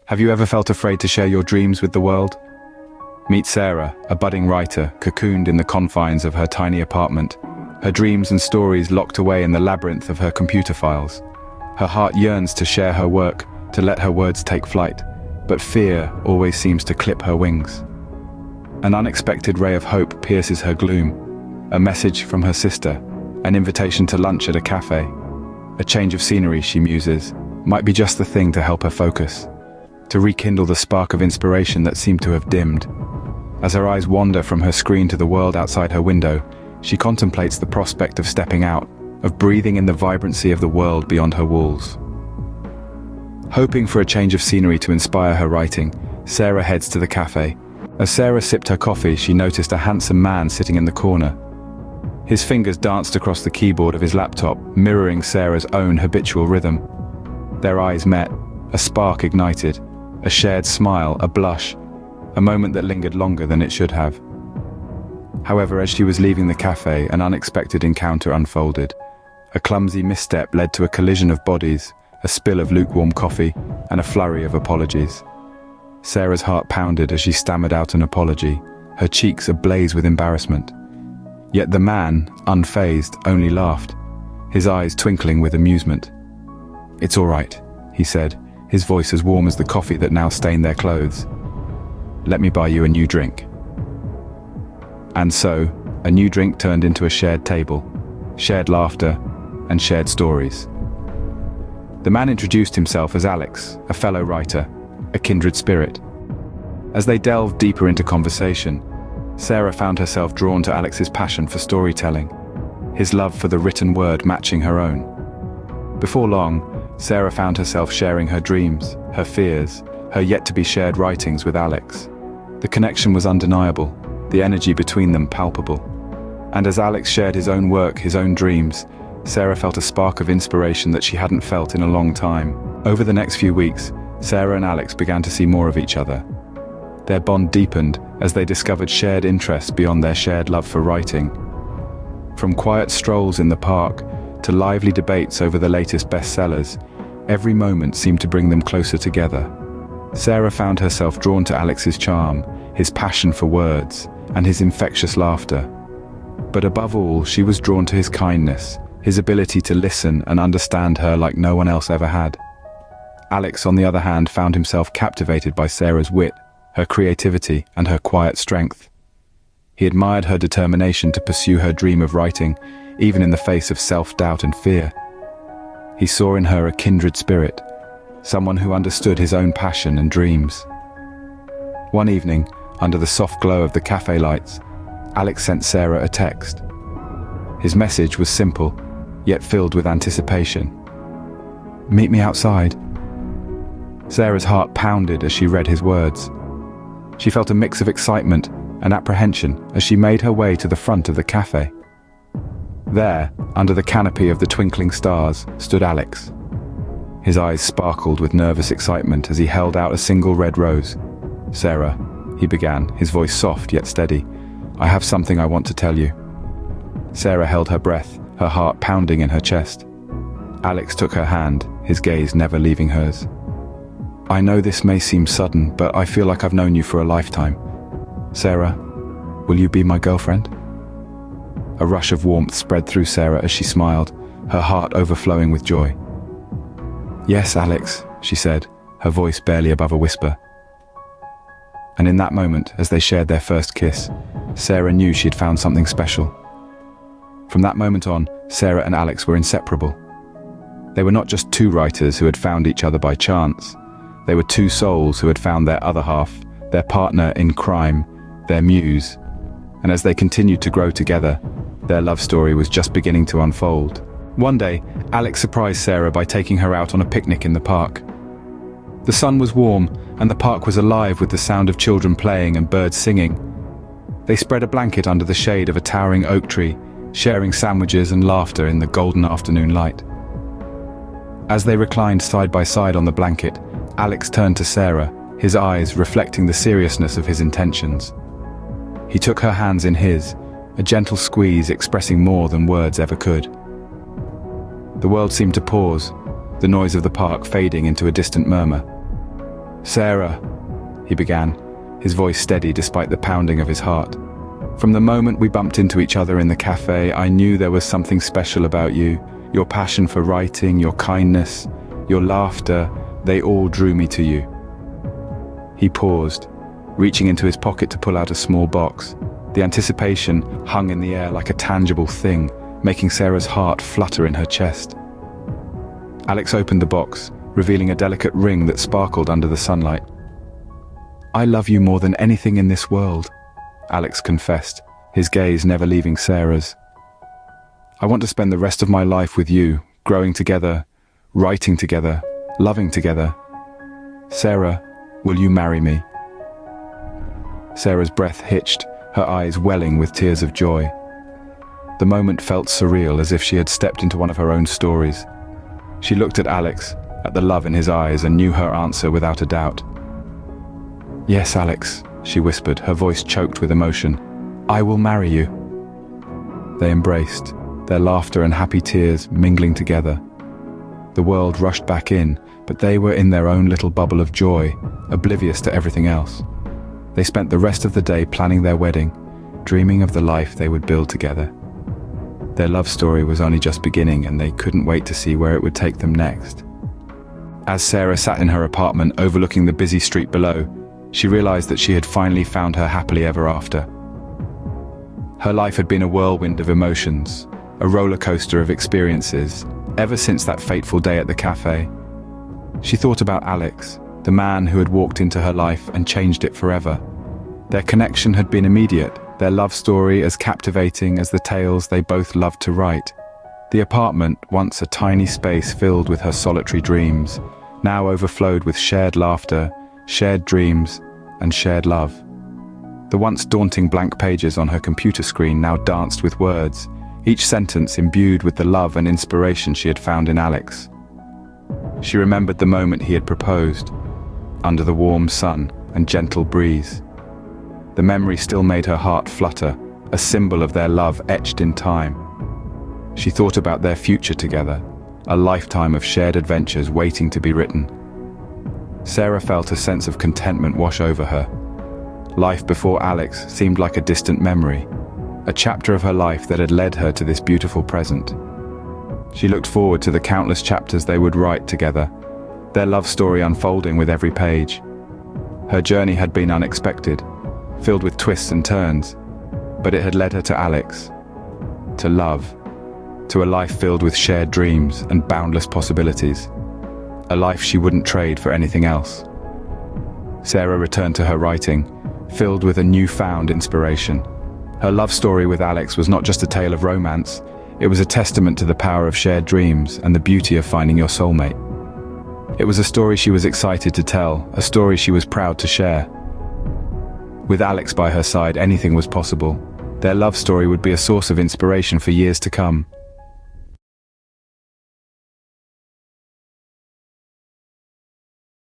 Have you ever felt afraid to share your dreams with the world? Meet Sarah, a budding writer, cocooned in the confines of her tiny apartment, her dreams and stories locked away in the labyrinth of her computer files. Her heart yearns to share her work, to let her words take flight, but fear always seems to clip her wings. An unexpected ray of hope pierces her gloom, a message from her sister, an invitation to lunch at a cafe. A change of scenery, she muses, might be just the thing to help her focus, to rekindle the spark of inspiration that seemed to have dimmed. As her eyes wander from her screen to the world outside her window, she contemplates the prospect of stepping out, of breathing in the vibrancy of the world beyond her walls. Hoping for a change of scenery to inspire her writing, Sarah heads to the cafe. As Sarah sipped her coffee, she noticed a handsome man sitting in the corner. His fingers danced across the keyboard of his laptop, mirroring Sarah's own habitual rhythm. Their eyes met, a spark ignited, a shared smile, a blush, a moment that lingered longer than it should have. However, as she was leaving the cafe, an unexpected encounter unfolded. A clumsy misstep led to a collision of bodies, a spill of lukewarm coffee, and a flurry of apologies. Sarah's heart pounded as she stammered out an apology, her cheeks ablaze with embarrassment. Yet the man, unfazed, only laughed, his eyes twinkling with amusement. "It's all right," he said, his voice as warm as the coffee that now stained their clothes. "Let me buy you a new drink." And so, a new drink turned into a shared table, shared laughter, and shared stories. The man introduced himself as Alex, a fellow writer, a kindred spirit. As they delved deeper into conversation, Sarah found herself drawn to Alex's passion for storytelling, his love for the written word matching her own. Before long, Sarah found herself sharing her dreams, her fears, her yet-to-be-shared writings with Alex. The connection was undeniable, the energy between them palpable. And as Alex shared his own work, his own dreams, Sarah felt a spark of inspiration that she hadn't felt in a long time. Over the next few weeks, Sarah and Alex began to see more of each other. Their bond deepened as they discovered shared interests beyond their shared love for writing. From quiet strolls in the park to lively debates over the latest bestsellers, every moment seemed to bring them closer together. Sarah found herself drawn to Alex's charm, his passion for words, and his infectious laughter. But above all, she was drawn to his kindness, his ability to listen and understand her like no one else ever had. Alex, on the other hand, found himself captivated by Sarah's wit, her creativity, and her quiet strength. He admired her determination to pursue her dream of writing, even in the face of self-doubt and fear. He saw in her a kindred spirit, someone who understood his own passion and dreams. One evening, under the soft glow of the cafe lights, Alex sent Sarah a text. His message was simple, yet filled with anticipation. "Meet me outside." Sarah's heart pounded as she read his words. She felt a mix of excitement and apprehension as she made her way to the front of the cafe. There, under the canopy of the twinkling stars, stood Alex. His eyes sparkled with nervous excitement as he held out a single red rose. "Sarah," he began, his voice soft yet steady, "I have something I want to tell you." Sarah held her breath, her heart pounding in her chest. Alex took her hand, his gaze never leaving hers. "I know this may seem sudden, but I feel like I've known you for a lifetime. Sarah, will you be my girlfriend?" A rush of warmth spread through Sarah as she smiled, her heart overflowing with joy. "Yes, Alex," she said, her voice barely above a whisper. And in that moment, as they shared their first kiss, Sarah knew she had found something special. From that moment on, Sarah and Alex were inseparable. They were not just two writers who had found each other by chance. They were two souls who had found their other half, their partner in crime, their muse. And as they continued to grow together, their love story was just beginning to unfold. One day, Alex surprised Sarah by taking her out on a picnic in the park. The sun was warm, and the park was alive with the sound of children playing and birds singing. They spread a blanket under the shade of a towering oak tree, sharing sandwiches and laughter in the golden afternoon light. As they reclined side by side on the blanket, Alex turned to Sarah, his eyes reflecting the seriousness of his intentions. He took her hands in his, a gentle squeeze expressing more than words ever could. The world seemed to pause, the noise of the park fading into a distant murmur. "Sarah," he began, his voice steady despite the pounding of his heart. "From the moment we bumped into each other in the cafe, I knew there was something special about you. Your passion for writing, your kindness, your laughter, they all drew me to you." He paused, reaching into his pocket to pull out a small box. The anticipation hung in the air like a tangible thing, making Sarah's heart flutter in her chest. Alex opened the box, revealing a delicate ring that sparkled under the sunlight. "I love you more than anything in this world," Alex confessed, his gaze never leaving Sarah's. "I want to spend the rest of my life with you, growing together, writing together, loving together. Sarah, will you marry me?" Sarah's breath hitched, her eyes welling with tears of joy. The moment felt surreal, as if she had stepped into one of her own stories. She looked at Alex, at the love in his eyes, and knew her answer without a doubt. "Yes, Alex," she whispered, her voice choked with emotion. "I will marry you." They embraced, their laughter and happy tears mingling together. The world rushed back in, but they were in their own little bubble of joy, oblivious to everything else. They spent the rest of the day planning their wedding, dreaming of the life they would build together. Their love story was only just beginning, and they couldn't wait to see where it would take them next. As Sarah sat in her apartment overlooking the busy street below, she realized that she had finally found her happily ever after. Her life had been a whirlwind of emotions, a roller coaster of experiences, ever since that fateful day at the cafe. She thought about Alex, the man who had walked into her life and changed it forever. Their connection had been immediate, their love story as captivating as the tales they both loved to write. The apartment, once a tiny space filled with her solitary dreams, now overflowed with shared laughter, shared dreams, and shared love. The once daunting blank pages on her computer screen now danced with words, each sentence imbued with the love and inspiration she had found in Alex. She remembered the moment he had proposed, under the warm sun and gentle breeze. The memory still made her heart flutter, a symbol of their love etched in time. She thought about their future together, a lifetime of shared adventures waiting to be written. Sarah felt a sense of contentment wash over her. Life before Alex seemed like a distant memory, a chapter of her life that had led her to this beautiful present. She looked forward to the countless chapters they would write together, their love story unfolding with every page. Her journey had been unexpected, filled with twists and turns, but it had led her to Alex, to love, to a life filled with shared dreams and boundless possibilities, a life she wouldn't trade for anything else. Sarah returned to her writing, filled with a newfound inspiration. Her love story with Alex was not just a tale of romance, it was a testament to the power of shared dreams and the beauty of finding your soulmate. It was a story she was excited to tell, a story she was proud to share. With Alex by her side, anything was possible. Their love story would be a source of inspiration for years to come.